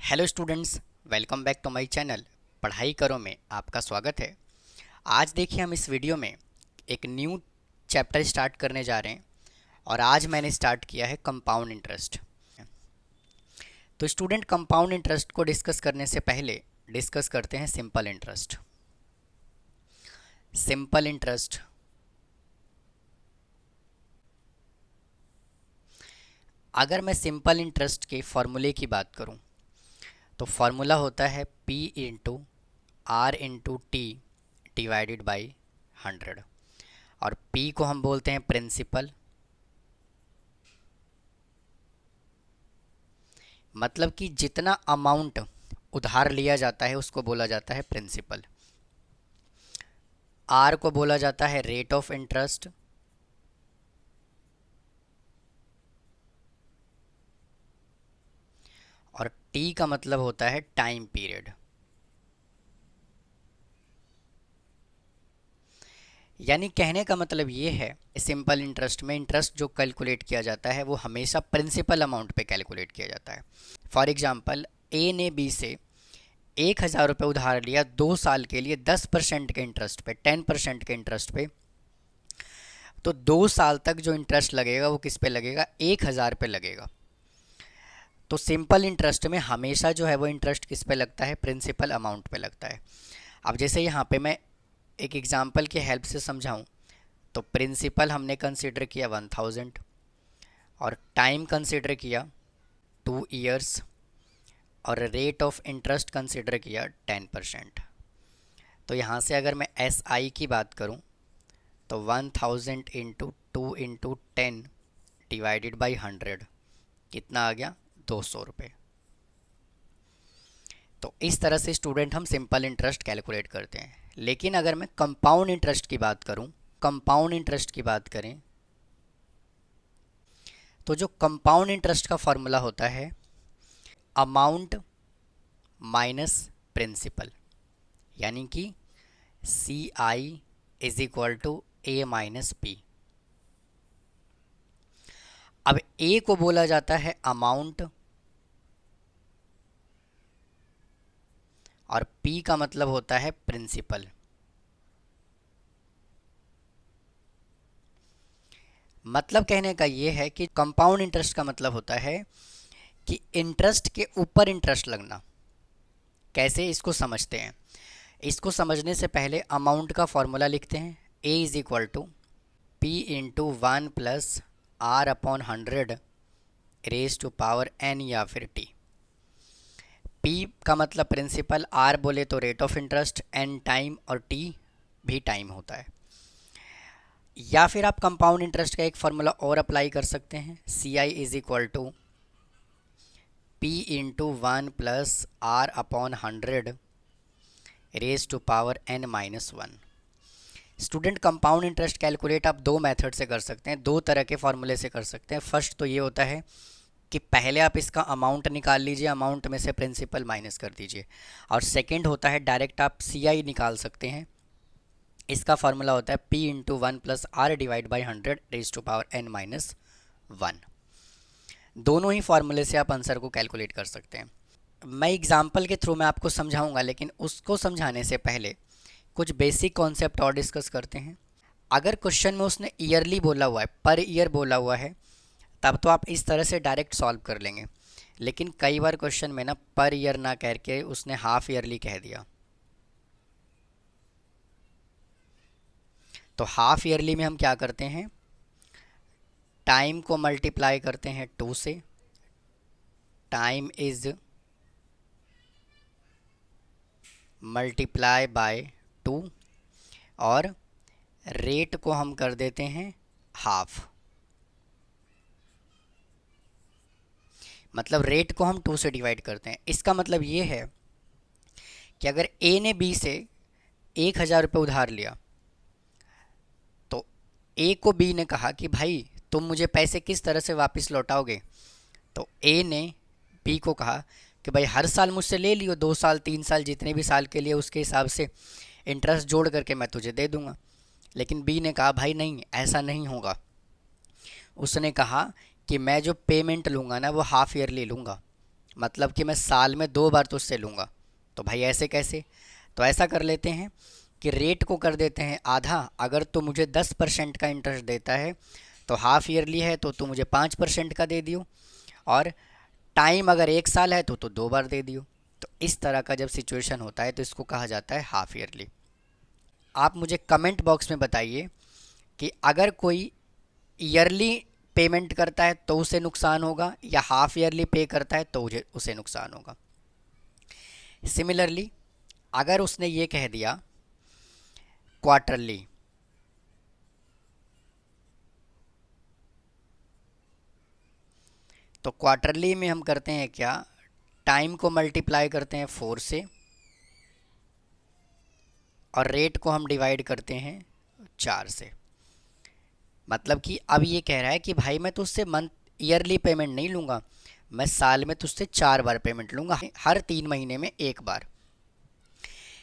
Hello students, welcome back to my channel. पढ़ाई करो में आपका स्वागत है। आज देखिए हम इस वीडियो में एक न्यू चैप्टर स्टार्ट करने जा रहे हैं और आज मैंने स्टार्ट किया है कंपाउंड इंटरेस्ट। तो स्टूडेंट, कंपाउंड इंटरेस्ट को डिस्कस करने से पहले डिस्कस करते हैं सिंपल इंटरेस्ट। सिंपल इंटरेस्ट अगर मैं सिंपल इंटरेस्ट के फॉर्मूले की बात करूं तो फॉर्मूला होता है P into R into T divided by 100 और P को हम बोलते हैं प्रिंसिपल। मतलब कि जितना अमाउंट उधार लिया जाता है उसको बोला जाता है प्रिंसिपल। आर को बोला जाता है रेट ऑफ इंटरेस्ट और टी का मतलब होता है टाइम पीरियड। यानी कहने का मतलब ये है, सिंपल इंटरेस्ट में इंटरेस्ट जो कैलकुलेट किया जाता है वो हमेशा प्रिंसिपल अमाउंट पे कैलकुलेट किया जाता है। फॉर एग्जांपल, ए ने बी से 1,000 रुपये उधार लिया 2 साल के लिए 10% के इंटरेस्ट पे, 10% के इंटरेस्ट पे। तो 2 साल तक जो इंटरेस्ट लगेगा वो किस पे लगेगा? 1,000 पे लगेगा। तो सिंपल इंटरेस्ट में हमेशा जो है वो इंटरेस्ट किस पे लगता है? प्रिंसिपल अमाउंट पे लगता है। अब जैसे यहाँ पे मैं एक एग्जांपल के हेल्प से समझाऊँ तो प्रिंसिपल हमने कंसिडर किया 1,000 और टाइम कंसिडर किया 2 इयर्स और रेट ऑफ इंटरेस्ट कंसिडर किया 10%। तो यहाँ से अगर मैं एस आई की बात करूँ तो 1,000 इंटू 2 इंटू 10 डिवाइडेड बाई 100 कितना आ गया? 200 रुपये। तो इस तरह से स्टूडेंट हम सिंपल इंटरेस्ट कैलकुलेट करते हैं। लेकिन अगर मैं कंपाउंड इंटरेस्ट की बात करूं, कंपाउंड इंटरेस्ट की बात करें तो जो कंपाउंड इंटरेस्ट का फॉर्मूला होता है अमाउंट माइनस प्रिंसिपल, यानी कि C I is equal to A minus P. अब ए को बोला जाता है अमाउंट और P का मतलब होता है प्रिंसिपल। मतलब कहने का ये है कि कंपाउंड इंटरेस्ट का मतलब होता है कि इंटरेस्ट के ऊपर इंटरेस्ट लगना। कैसे, इसको समझते हैं। इसको समझने से पहले अमाउंट का फॉर्मूला लिखते हैं। A is equal to P into 1 plus R upon 100 raise to power n या फिर t। P का मतलब प्रिंसिपल, R बोले तो rate of interest, N time और T भी टाइम होता है। या फिर आप कंपाउंड इंटरेस्ट का एक फार्मूला और अप्लाई कर सकते हैं। C I is equal to P into 1 plus R upon 100 raise to power n minus 1। Student, compound interest calculate आप दो मेथड से कर सकते हैं, दो तरह के फार्मूले से कर सकते हैं। फर्स्ट तो ये होता है कि पहले आप इसका अमाउंट निकाल लीजिए, अमाउंट में से प्रिंसिपल माइनस कर दीजिए। और सेकेंड होता है डायरेक्ट आप सी आई निकाल सकते हैं। इसका फार्मूला होता है P into 1 plus R divide by 100 raise to power n minus 1। दोनों ही फार्मूले से आप आंसर को कैलकुलेट कर सकते हैं। मैं एग्जाम्पल के थ्रू मैं आपको समझाऊंगा, लेकिन उसको समझाने से पहले कुछ बेसिक कॉन्सेप्ट और डिस्कस करते हैं। अगर क्वेश्चन में उसने ईयरली बोला हुआ है, पर ईयर बोला हुआ है, तब तो आप इस तरह से डायरेक्ट सॉल्व कर लेंगे। लेकिन कई बार क्वेश्चन में ना पर ईयर ना कह के उसने हाफ ईयरली कह दिया, तो हाफ ईयरली में हम क्या करते हैं? टाइम को मल्टीप्लाई करते हैं 2 से। टाइम इज मल्टीप्लाई बाय 2 और रेट को हम कर देते हैं हाफ। मतलब रेट को हम 2 से डिवाइड करते हैं। इसका मतलब ये है कि अगर ए ने बी से 1,000 रुपये उधार लिया तो ए को बी ने कहा कि भाई तुम मुझे पैसे किस तरह से वापस लौटाओगे? तो ए ने बी को कहा कि भाई हर साल मुझसे ले लियो, 2 साल 3 साल जितने भी साल के लिए, उसके हिसाब से इंटरेस्ट जोड़ करके मैं तुझे दे दूंगा। लेकिन बी ने कहा भाई नहीं, ऐसा नहीं होगा। उसने कहा कि मैं जो पेमेंट लूँगा ना वो हाफ ईयरली लूँगा, मतलब कि मैं साल में 2 बार तुझसे लूँगा। तो भाई ऐसे कैसे? तो ऐसा कर लेते हैं कि रेट को कर देते हैं आधा। अगर तू मुझे 10% का इंटरेस्ट देता है तो हाफ ईयरली है तो तू मुझे 5% का दे दियो, और टाइम अगर 1 साल है तो 2 बार दे दियो। तो इस तरह का जब सिचुएशन होता है तो इसको कहा जाता है हाफ ईयरली। आप मुझे कमेंट बॉक्स में बताइए कि अगर कोई ईयरली पेमेंट करता है तो उसे नुकसान होगा, या हाफ ईयरली पे करता है तो उसे नुकसान होगा। सिमिलरली अगर उसने ये कह दिया क्वार्टरली, तो क्वार्टरली में हम करते हैं क्या, टाइम को मल्टीप्लाई करते हैं 4 से और रेट को हम डिवाइड करते हैं 4 से। मतलब कि अब ये कह रहा है कि भाई मैं तुझसे मंथ ईयरली पेमेंट नहीं लूँगा, मैं साल में तुझसे 4 बार पेमेंट लूँगा, हर 3 महीने में 1 बार।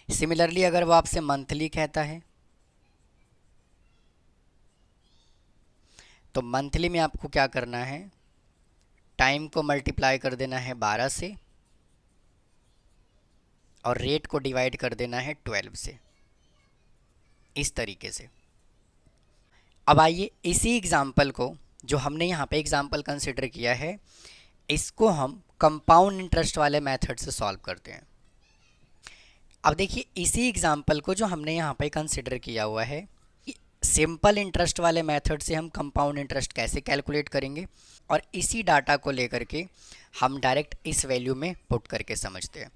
सिमिलरली अगर वो आपसे मंथली कहता है तो मंथली में आपको क्या करना है, टाइम को मल्टीप्लाई कर देना है 12 से और रेट को डिवाइड कर देना है 12 से, इस तरीके से। अब आइए इसी एग्ज़ाम्पल को, जो हमने यहाँ पे एग्ज़ाम्पल कंसिडर किया है, इसको हम कंपाउंड इंटरेस्ट वाले मेथड से सॉल्व करते हैं। अब देखिए इसी एग्ज़ाम्पल को जो हमने यहाँ पे कंसिडर किया हुआ है, सिंपल इंटरेस्ट वाले मेथड से हम कंपाउंड इंटरेस्ट कैसे कैलकुलेट करेंगे, और इसी डाटा को लेकर के हम डायरेक्ट इस वैल्यू में पुट करके समझते हैं।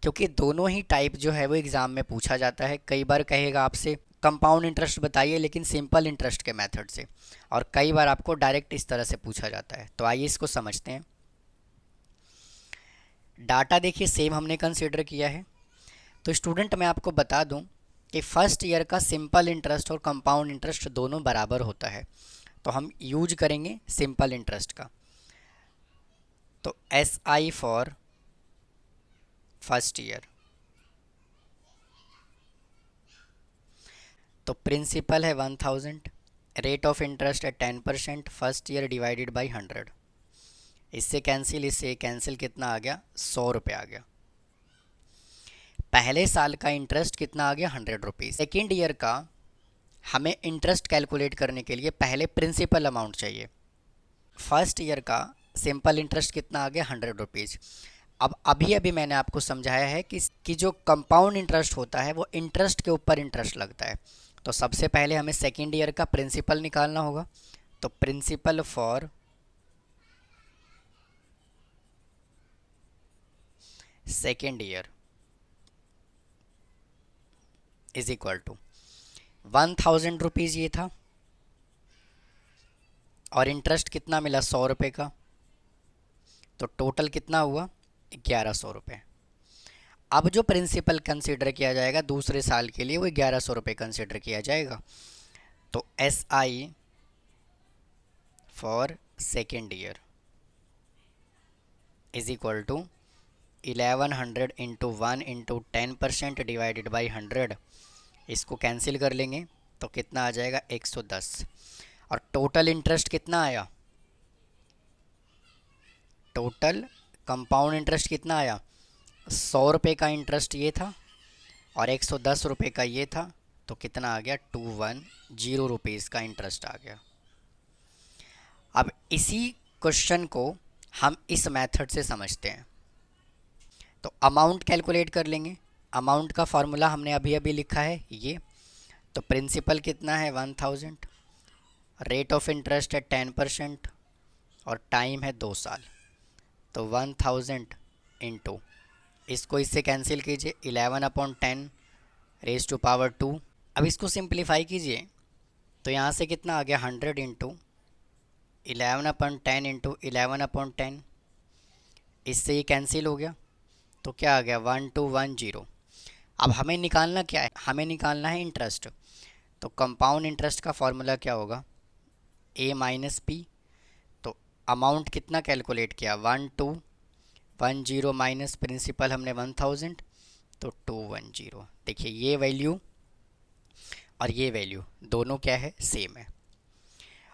क्योंकि दोनों ही टाइप जो है वो एग्ज़ाम में पूछा जाता है। कई बार कहेगा आपसे कंपाउंड इंटरेस्ट बताइए लेकिन सिंपल इंटरेस्ट के मेथड से, और कई बार आपको डायरेक्ट इस तरह से पूछा जाता है। तो आइए इसको समझते हैं। डाटा देखिए सेम हमने कंसिडर किया है। तो स्टूडेंट मैं आपको बता दूं कि फर्स्ट ईयर का सिंपल इंटरेस्ट और कंपाउंड इंटरेस्ट दोनों बराबर होता है, तो हम यूज करेंगे सिंपल इंटरेस्ट का। तो S I for first year, तो प्रिंसिपल है 1000, रेट ऑफ इंटरेस्ट है 10%, फर्स्ट ईयर डिवाइडेड बाई 100। इससे कैंसिल कितना आ गया, 100 रुपये आ गया। पहले साल का इंटरेस्ट कितना आ गया, 100 रुपीज़। सेकेंड ईयर का हमें इंटरेस्ट कैलकुलेट करने के लिए पहले प्रिंसिपल अमाउंट चाहिए। फर्स्ट ईयर का सिंपल इंटरेस्ट कितना आ गया, 100 रुपीज़। अब अभी मैंने आपको समझाया है कि जो कंपाउंड इंटरेस्ट होता है वो इंटरेस्ट के ऊपर इंटरेस्ट लगता है। तो सबसे पहले हमें सेकेंड ईयर का प्रिंसिपल निकालना होगा। तो principal for second year is equal to 1000 rupees ये था, और इंटरेस्ट कितना मिला, 100 रुपये का। तो टोटल कितना हुआ, 1100 रुपये। अब जो प्रिंसिपल कंसिडर किया जाएगा दूसरे साल के लिए वो 1100 रुपये कंसिडर किया जाएगा। तो S I for second year is equal to 1100 into 1 into 10% divided by 100। इसको कैंसिल कर लेंगे तो कितना आ जाएगा, 110। और टोटल इंटरेस्ट कितना आया, टोटल कंपाउंड इंटरेस्ट कितना आया, 100 रुपये का इंटरेस्ट ये था और 110 रुपये का ये था। तो कितना आ गया, 210 रुपीज़ का इंटरेस्ट आ गया। अब इसी क्वेश्चन को हम इस मेथड से समझते हैं। तो अमाउंट कैलकुलेट कर लेंगे। अमाउंट का फॉर्मूला हमने अभी लिखा है ये। तो प्रिंसिपल कितना है, 1000, रेट ऑफ इंटरेस्ट है 10% और टाइम है 2 साल। तो 1000 इंटू, इसको इससे कैंसिल कीजिए, 11/10 रेज टू पावर 2। अब इसको सिंप्लीफाई कीजिए तो यहाँ से कितना आ गया, 100 इंटू 11/10 इंटू 11/10। इससे ये कैंसिल हो गया तो क्या आ गया, 1210। अब हमें निकालना क्या है, हमें निकालना है इंटरेस्ट। तो कंपाउंड इंटरेस्ट का फॉर्मूला क्या होगा, ए माइनस पी। तो अमाउंट कितना कैलकुलेट किया, 1210 माइनस प्रिंसिपल हमने 1000, तो 210। देखिए ये वैल्यू और ये वैल्यू दोनों क्या है, सेम है।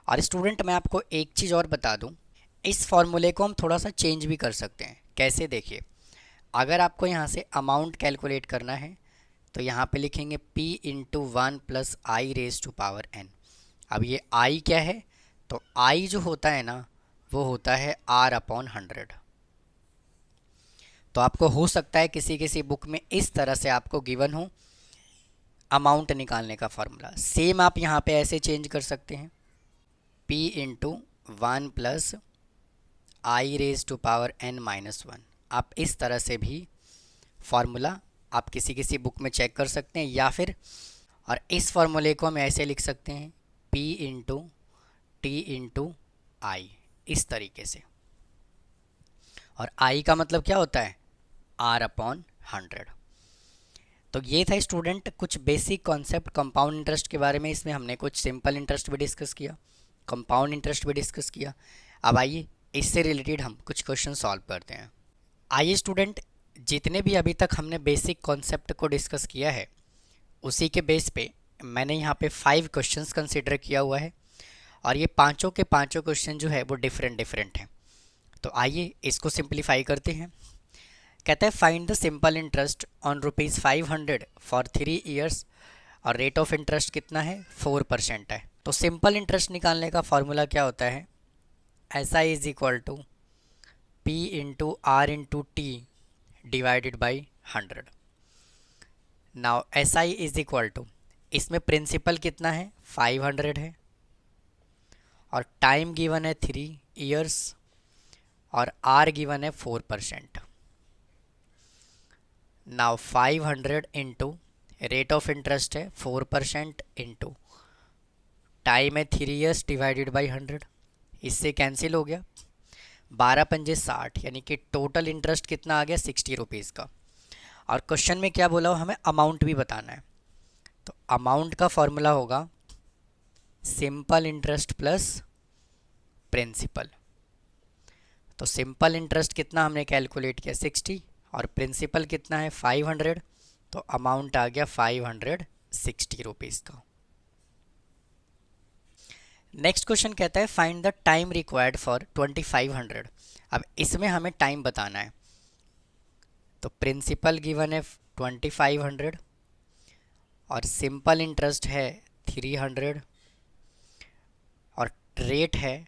और स्टूडेंट मैं आपको एक चीज़ और बता दूं, इस फॉर्मूले को हम थोड़ा सा चेंज भी कर सकते हैं। कैसे, देखिए, अगर आपको यहाँ से अमाउंट कैलकुलेट करना है तो यहाँ पे लिखेंगे p into 1 plus I raise to power n। अब ये i क्या है, तो i जो होता है ना वो होता है r अपॉन 100। तो आपको हो सकता है किसी किसी बुक में इस तरह से आपको गिवन हो अमाउंट निकालने का फॉर्मूला, सेम आप यहाँ पे ऐसे चेंज कर सकते हैं, p into 1 plus I raise to power n minus 1। आप इस तरह से भी फार्मूला आप किसी किसी बुक में चेक कर सकते हैं, या फिर और इस फार्मूले को हम ऐसे लिख सकते हैं p इंटू टी इंटू आई, इस तरीके से। और i का मतलब क्या होता है, r अपॉन 100। तो ये था स्टूडेंट कुछ बेसिक कॉन्सेप्ट कंपाउंड इंटरेस्ट के बारे में। इसमें हमने कुछ सिंपल इंटरेस्ट भी डिस्कस किया, कंपाउंड इंटरेस्ट भी डिस्कस किया। अब आइए इससे रिलेटेड हम कुछ क्वेश्चन सॉल्व करते हैं। आइए स्टूडेंट, जितने भी अभी तक हमने बेसिक कॉन्सेप्ट को डिस्कस किया है उसी के बेस पे मैंने यहाँ पे 5 क्वेश्चंस कंसिडर किया हुआ है, और ये पांचों के पांचों क्वेश्चन जो है वो डिफरेंट हैं। तो आइए इसको सिंप्लीफाई करते हैं। कहता है find the simple interest on ₹500 for 3 years, और रेट ऑफ इंटरेस्ट कितना है, 4% है। तो सिंपल इंटरेस्ट निकालने का फॉर्मूला क्या होता है, S I is equal to P into R into T divided by 100। Now S I is equal to, इसमें प्रिंसिपल कितना है, 500 है, और टाइम गिवन है 3 ईयर्स, और आर गिवन है 4%। Now 500 into rate of interest है 4% इंटू टाइम है 3 ईयर्स डिवाइडेड बाई 100, इससे कैंसिल हो गया। 12 पंजे 60, यानी कि टोटल इंटरेस्ट कितना आ गया, 60 रुपीज़ का। और क्वेश्चन में क्या बोला हो, हमें अमाउंट भी बताना है। तो अमाउंट का फॉर्मूला होगा सिंपल इंटरेस्ट प्लस प्रिंसिपल। तो सिंपल इंटरेस्ट कितना हमने कैलकुलेट किया, 60, और प्रिंसिपल कितना है, 500। तो अमाउंट आ गया 560 रुपीज़ का। नेक्स्ट क्वेश्चन कहता है find the time required for 2500। अब इसमें हमें टाइम बताना है। तो प्रिंसिपल गिवन है 2500, और सिंपल इंटरेस्ट है 300, और रेट है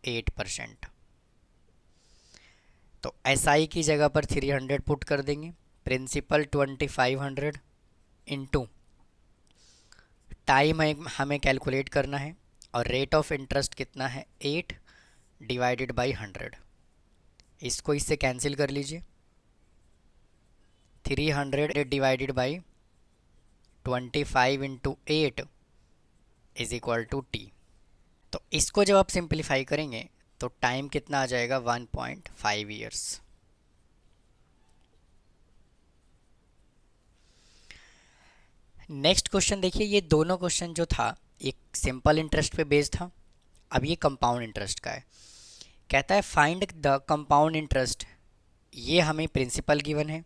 8%। तो एस आई की जगह पर 300 पुट कर देंगे, प्रिंसिपल 2500 इंटू टाइम हमें कैलकुलेट करना है, और रेट ऑफ इंटरेस्ट कितना है, 8 डिवाइडेड बाई 100। इसको इससे कैंसिल कर लीजिए, 300 divided by 25 into 8 is equal to T. तो इसको जब आप सिंप्लीफाई करेंगे तो टाइम कितना आ जाएगा, 1.5 ईयर्स। नेक्स्ट क्वेश्चन देखिए, ये दोनों क्वेश्चन जो था एक सिंपल इंटरेस्ट पे बेस्ड था, अब ये कंपाउंड इंटरेस्ट का है। कहता है फाइंड द कंपाउंड इंटरेस्ट, ये हमें प्रिंसिपल गिवन है,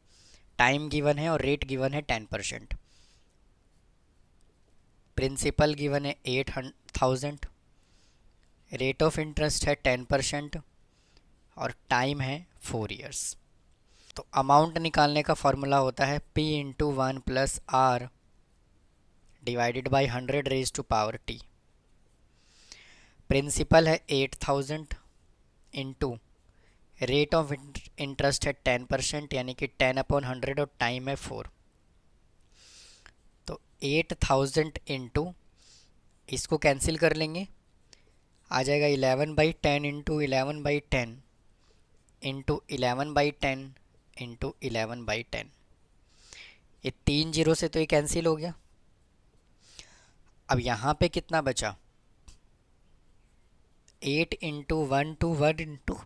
टाइम गिवन है, और रेट गिवन है 10%। प्रिंसिपल गिवन है 8,000, रेट ऑफ इंटरेस्ट है 10%, और टाइम है 4 ईयर्स। तो अमाउंट निकालने का फॉर्मूला होता है P into 1 plus R divided by 100 raise to power T. Principal है 8,000 इंटू रेट ऑफ इंटरेस्ट है 10%, यानी कि 10 अपॉन 100, और टाइम है 4। तो 8,000 इंटू, इसको कैंसिल कर लेंगे, आ जाएगा 11/10 इंटू 11/10 इंटू 11/10 इंटू 11/10। ये 3 जीरो से तो ये कैंसिल हो गया। अब यहाँ पे कितना बचा, 8 into 1 two 1 into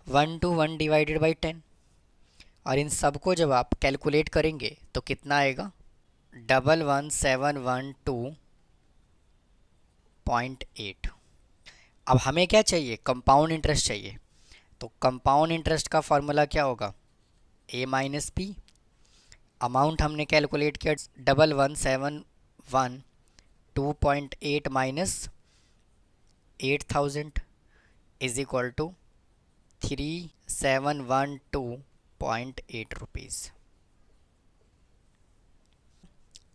1 two 1 divided by 10, और इन सबको जब आप कैलकुलेट करेंगे तो कितना आएगा, 11712.8। अब हमें क्या चाहिए, कंपाउंड इंटरेस्ट चाहिए। तो कंपाउंड इंटरेस्ट का फॉर्मूला क्या होगा, a माइनस पी। अमाउंट हमने कैलकुलेट किया 11712.8 minus 8,000 is equal to 3 712.8 rupees.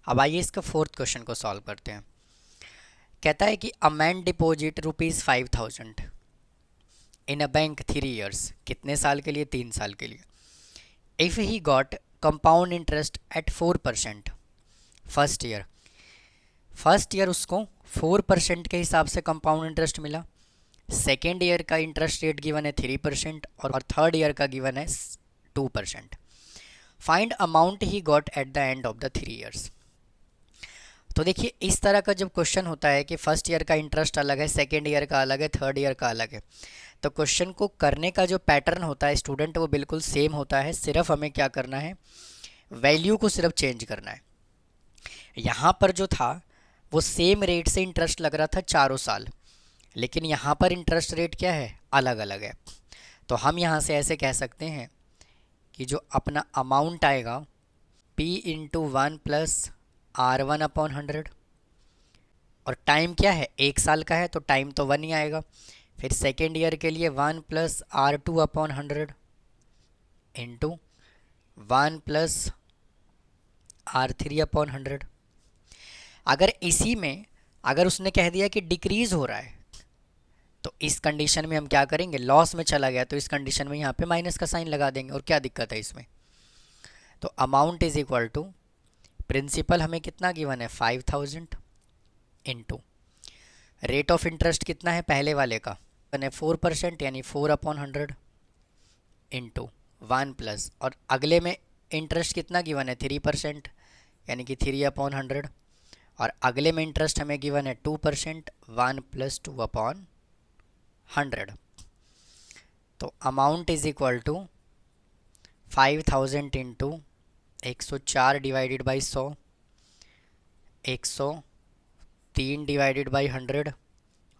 अब आइए इसका फोर्थ क्वेश्चन को सॉल्व करते हैं। कहता है कि a man deposit ₹5,000 in a bank 3 years, कितने साल के लिए? 3 साल के लिए। If he got compound interest eight 4% first year उसको 4% के हिसाब से कंपाउंड इंटरेस्ट मिला। सेकेंड ईयर का इंटरेस्ट रेट गिवन है 3% और थर्ड ईयर का गिवन है 2%। Find amount he got at the end of the 3 years। तो देखिए इस तरह का जब क्वेश्चन होता है कि फर्स्ट ईयर का इंटरेस्ट अलग है, सेकेंड ईयर का अलग है, थर्ड ईयर का अलग है, तो क्वेश्चन को करने का जो पैटर्न होता है स्टूडेंट वो बिल्कुल सेम होता है। सिर्फ हमें क्या करना है, वैल्यू को सिर्फ चेंज करना है। यहाँ पर जो था वो सेम रेट से इंटरेस्ट लग रहा था 4 साल, लेकिन यहाँ पर इंटरेस्ट रेट क्या है, अलग अलग है। तो हम यहाँ से ऐसे कह सकते हैं कि जो अपना अमाउंट आएगा P इंटू 1 प्लस R1/100, और टाइम क्या है, 1 साल का है तो टाइम तो 1 ही आएगा। फिर सेकेंड ईयर के लिए 1 plus R2/100 into 1 plus R3/100। अगर इसी में अगर उसने कह दिया कि डिक्रीज़ हो रहा है, तो इस कंडीशन में हम क्या करेंगे, लॉस में चला गया तो इस कंडीशन में यहाँ पे माइनस का साइन लगा देंगे, और क्या दिक्कत है इसमें। तो amount is equal to, principal हमें कितना गिवन है 5,000 इंटू रेट ऑफ इंटरेस्ट कितना है पहले वाले का, 4% यानी 4/100 इंटू 1 प्लस, और अगले में इंटरेस्ट कितना गिवन है 3% यानी कि 3/100, और अगले में इंटरेस्ट हमें गिवन है 2%, 1 प्लस 2/100। तो amount is equal to 5,000 into 104 divided by 100, 103 divided by 100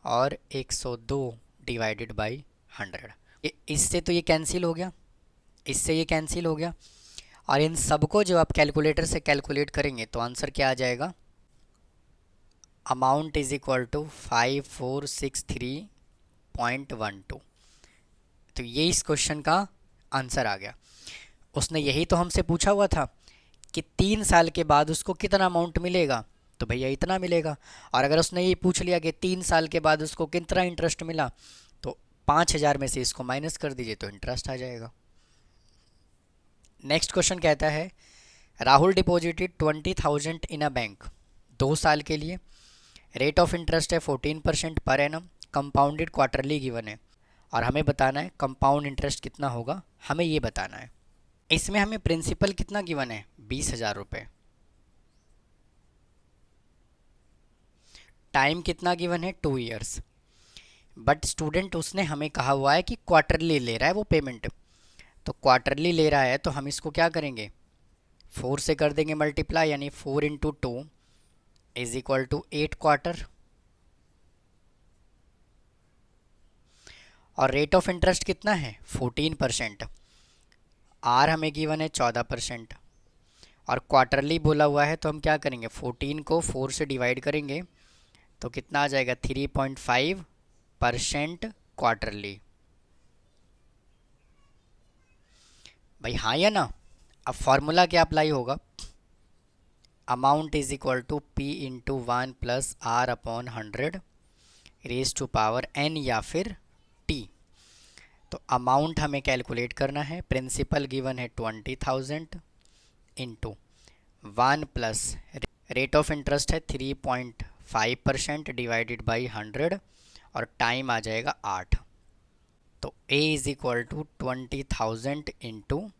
और 102 डिवाइडेड बाई 100। इससे तो ये कैंसिल हो गया, इससे ये कैंसिल हो गया, और इन सबको जब आप कैलकुलेटर से कैलकुलेट करेंगे तो आंसर क्या आ जाएगा, अमाउंट इज इक्वल टू 5463.12। तो ये इस क्वेश्चन का आंसर आ गया। उसने यही तो हमसे पूछा हुआ था कि 3 साल के बाद उसको कितना अमाउंट मिलेगा, तो भैया इतना मिलेगा। और अगर उसने ये पूछ लिया कि 3 साल के बाद उसको कितना इंटरेस्ट मिला, तो 5,000 में से इसको माइनस कर दीजिए तो इंटरेस्ट आ जाएगा। नेक्स्ट क्वेश्चन कहता है Rahul deposited 20,000 in a bank 2 साल के लिए, रेट ऑफ इंटरेस्ट है 14% per annum, compounded quarterly given है, और हमें बताना है कंपाउंड इंटरेस्ट कितना होगा, हमें ये बताना है। इसमें हमें प्रिंसिपल कितना गिवन है 20,000 रुपये, टाइम कितना गिवन है 2 years, बट स्टूडेंट उसने हमें कहा हुआ है कि क्वार्टरली ले रहा है वो पेमेंट, तो क्वार्टरली ले रहा है तो हम इसको क्या करेंगे 4 से कर देंगे मल्टीप्लाई, यानी 4 into 2 is equal to 8 quarter, और रेट ऑफ इंटरेस्ट कितना है 14%, आर हमें गिवन है 14%, और क्वार्टरली बोला हुआ है तो हम क्या करेंगे 14 को 4 से डिवाइड करेंगे तो कितना आ जाएगा 3.5% क्वार्टरली। भाई हाँ या ना। अब फॉर्मूला क्या अप्लाई होगा, amount is equal to P into 1 plus R/100 raise to power n या फिर T। तो अमाउंट हमें कैलकुलेट करना है, प्रिंसिपल गिवन है 20,000 into 1 plus rate of interest है 3.5% डिवाइडेड बाई 100, और टाइम आ जाएगा 8। तो A is equal to 20,000 into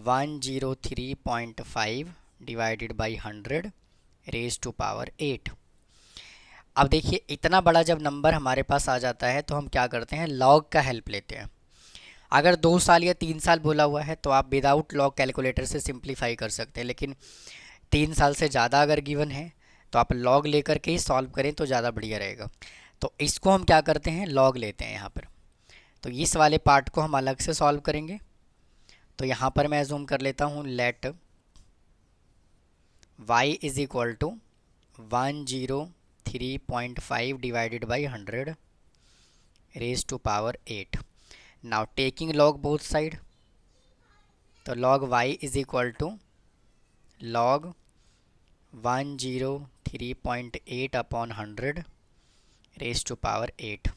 103.5 divided by 100 raise to power 8। अब देखिए इतना बड़ा जब नंबर हमारे पास आ जाता है तो हम क्या करते हैं, लॉग का हेल्प लेते हैं। अगर 2 साल या 3 साल बोला हुआ है तो आप विदाउट लॉग कैलकुलेटर से सिंप्लीफाई कर सकते हैं, लेकिन 3 साल से ज़्यादा अगर गिवन है तो आप लॉग लेकर के ही सॉल्व करें तो ज़्यादा बढ़िया रहेगा। तो इसको हम क्या करते हैं, लॉग लेते हैं यहाँ पर। तो इस वाले पार्ट को हम अलग से सॉल्व करेंगे। तो यहाँ पर मैं जूम कर लेता हूँ, let y is equal to 103.5 divided by 100 raise to power 8। Now taking log both side, तो log Y is equal to log 103.8 upon 100 raise to power 8,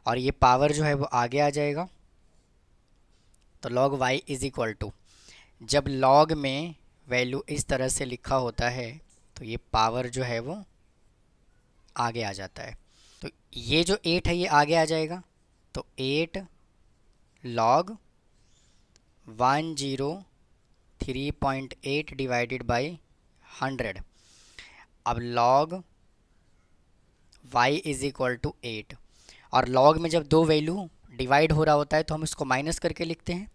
और ये पावर जो है वो आगे आ जाएगा। तो log Y is equal to, जब लॉग में वैल्यू इस तरह से लिखा होता है तो ये पावर जो है वो आगे आ जाता है। तो ये जो 8 है ये आगे आ जाएगा, तो 8 लॉग 103.8 डिवाइडेड बाई 100। अब log y is equal to 8, और लॉग में जब दो वैल्यू डिवाइड हो रहा होता है तो हम इसको माइनस करके लिखते हैं,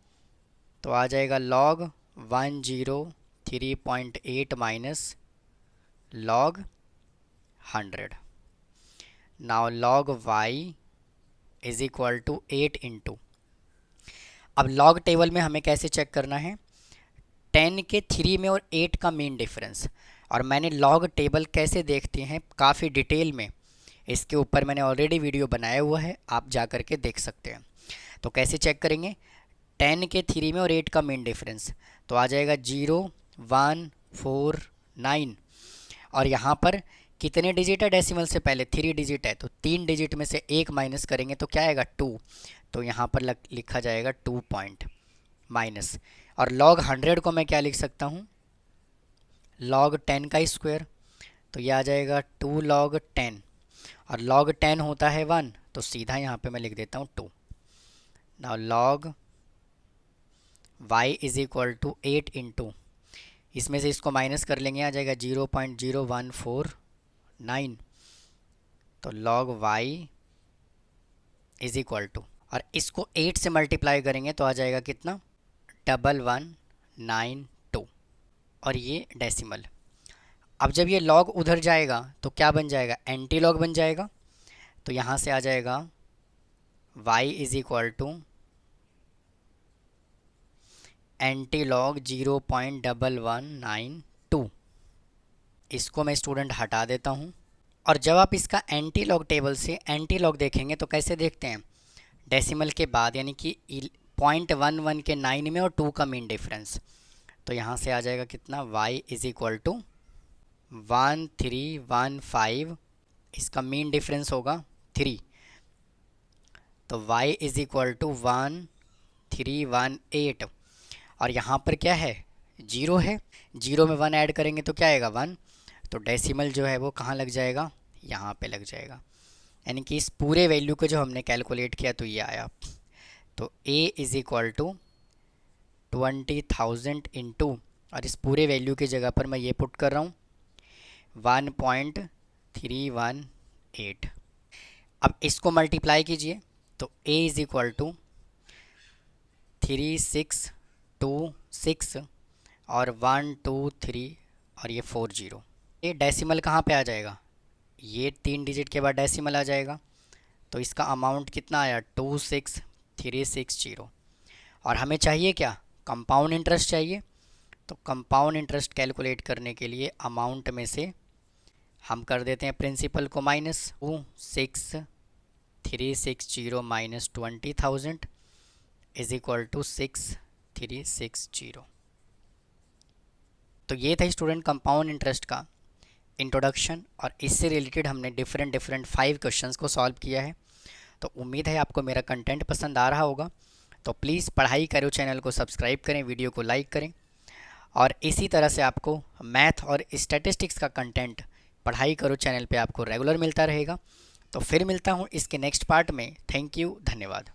तो आ जाएगा log 103.8 minus log 100। Now log y is equal to 8 into, अब लॉग टेबल में हमें कैसे चेक करना है, 10 के 3 में और 8 का मेन डिफरेंस। और मैंने लॉग टेबल कैसे देखते हैं काफ़ी डिटेल में, इसके ऊपर मैंने ऑलरेडी वीडियो बनाया हुआ है, आप जा कर के देख सकते हैं। तो कैसे चेक करेंगे, 10 के 3 में और 8 का मेन डिफरेंस, तो आ जाएगा 0 1 4 9, और यहाँ पर कितने डिजिट है डेसिमल से पहले, 3 डिजिट है, तो 3 डिजिट में से 1 माइनस करेंगे तो क्या आएगा 2, तो यहाँ पर लिखा जाएगा 2 पॉइंट माइनस। और लॉग 100 को मैं क्या लिख सकता हूँ, लॉग 10 का स्क्वायर, तो ये आ जाएगा 2 लॉग 10, और लॉग 10 होता है 1, तो सीधा यहाँ पे मैं लिख देता हूँ 2। Now log y is equal to 8 into, इसमें से इसको माइनस कर लेंगे, आ जाएगा 0.0149, तो log y is equal to, और इसको 8 से मल्टीप्लाई करेंगे तो आ जाएगा कितना 1192, और ये डेसिमल। अब जब ये लॉग उधर जाएगा तो क्या बन जाएगा, एंटी लॉग बन जाएगा, तो यहाँ से आ जाएगा y is equal to anti log 0.1192। इसको मैं स्टूडेंट हटा देता हूँ। और जब आप इसका एंटी लॉग टेबल से एंटी लॉग देखेंगे तो कैसे देखते हैं, डेसिमल के बाद, यानी कि 0.11 के 9 में और 2 का मीन डिफरेंस, तो यहाँ से आ जाएगा कितना y इज इक्वल टू 1315, इसका मीन डिफरेंस होगा 3, तो y इज इक्वल टू 1318, और यहाँ पर क्या है 0 है, 0 में 1 ऐड करेंगे तो क्या आएगा 1, तो डेसिमल जो है वो कहाँ लग जाएगा, यहाँ पे लग जाएगा, यानी कि इस पूरे वैल्यू को जो हमने कैलकुलेट किया तो ये आया। तो a is equal to 20,000 into, और इस पूरे वैल्यू की जगह पर मैं ये पुट कर रहा हूँ 1.318। अब इसको मल्टीप्लाई कीजिए, तो a इज इक्वल टू 3626 और 123 और ये 40, ये डेसिमल कहाँ पे आ जाएगा, ये 3 डिजिट के बाद डेसिमल आ जाएगा, तो इसका अमाउंट कितना आया 26360। और हमें चाहिए क्या, कंपाउंड इंटरेस्ट चाहिए, तो कंपाउंड इंटरेस्ट कैलकुलेट करने के लिए अमाउंट में से हम कर देते हैं प्रिंसिपल को minus, 26360 minus 20,000 is equal to 6360। तो ये था स्टूडेंट कंपाउंड इंटरेस्ट का इंट्रोडक्शन, और इससे रिलेटेड हमने डिफरेंट 5 क्वेश्चंस को सॉल्व किया है। तो उम्मीद है आपको मेरा कंटेंट पसंद आ रहा होगा। तो प्लीज़ पढ़ाई करो चैनल को सब्सक्राइब करें, वीडियो को लाइक करें, और इसी तरह से आपको मैथ और स्टैटिस्टिक्स का कंटेंट पढ़ाई करो चैनल पे आपको रेगुलर मिलता रहेगा। तो फिर मिलता हूँ इसके नेक्स्ट पार्ट में। थैंक यू, धन्यवाद।